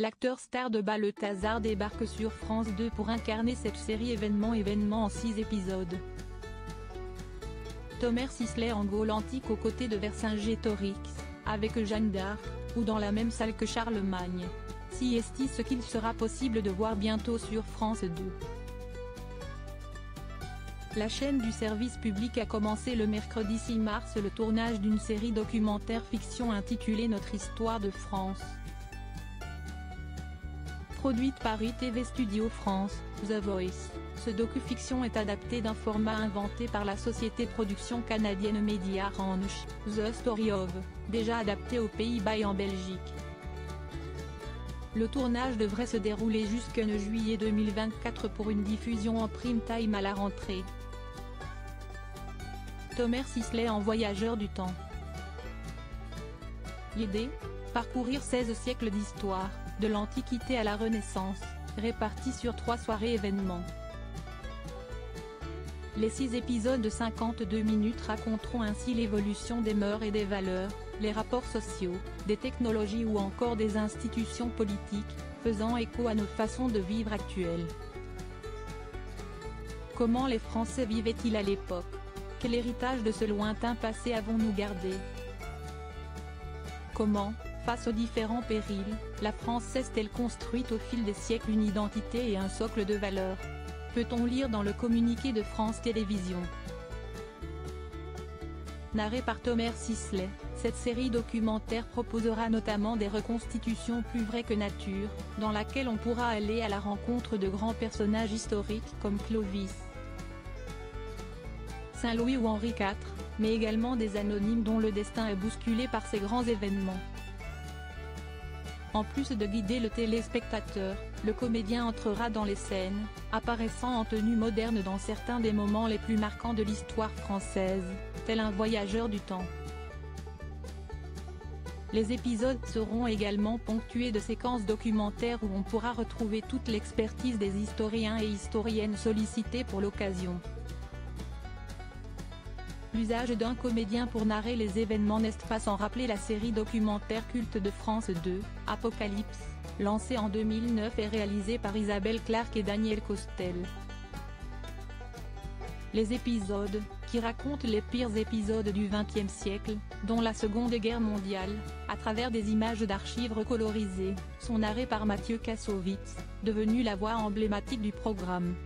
L'acteur star de Balthazar débarque sur France 2 pour incarner cette série événement en 6 épisodes. Thomas Sisley en Gaule antique aux côtés de Vercingétorix, avec Jeanne d'Arc, ou dans la même salle que Charlemagne. Si est ce qu'il sera possible de voir bientôt sur France 2. La chaîne du service public a commencé le mercredi 6 mars le tournage d'une série documentaire fiction intitulée Notre Histoire de France. Produite par ITV Studio France, The Voice, ce docu-fiction est adapté d'un format inventé par la société de production canadienne Media Ranch, The Story of, déjà adapté aux Pays-Bas et en Belgique. Le tournage devrait se dérouler jusqu'en juillet 2024 pour une diffusion en prime time à la rentrée. Thomas Sisley en voyageur du temps. L'idée ? Parcourir 16 siècles d'histoire, de l'Antiquité à la Renaissance, répartis sur 3 soirées événements. Les 6 épisodes de 52 minutes raconteront ainsi l'évolution des mœurs et des valeurs, les rapports sociaux, des technologies ou encore des institutions politiques, faisant écho à nos façons de vivre actuelles. Comment les Français vivaient-ils à l'époque ? Quel héritage de ce lointain passé avons-nous gardé ? Comment, face aux différents périls, la France s'est-elle construite au fil des siècles une identité et un socle de valeurs ? Peut-on lire dans le communiqué de France Télévisions. Narrée par Thomas Sisley, cette série documentaire proposera notamment des reconstitutions plus vraies que nature, dans laquelle on pourra aller à la rencontre de grands personnages historiques comme Clovis, Saint-Louis ou Henri IV, mais également des anonymes dont le destin est bousculé par ces grands événements. En plus de guider le téléspectateur, le comédien entrera dans les scènes, apparaissant en tenue moderne dans certains des moments les plus marquants de l'histoire française, tel un voyageur du temps. Les épisodes seront également ponctués de séquences documentaires où on pourra retrouver toute l'expertise des historiens et historiennes sollicités pour l'occasion. L'usage d'un comédien pour narrer les événements n'est pas sans rappeler la série documentaire culte de France 2, Apocalypse, lancée en 2009 et réalisée par Isabelle Clarke et Daniel Costel. Les épisodes, qui racontent les pires épisodes du XXe siècle, dont la Seconde Guerre mondiale, à travers des images d'archives recolorisées, sont narrés par Mathieu Kassovitz, devenu la voix emblématique du programme.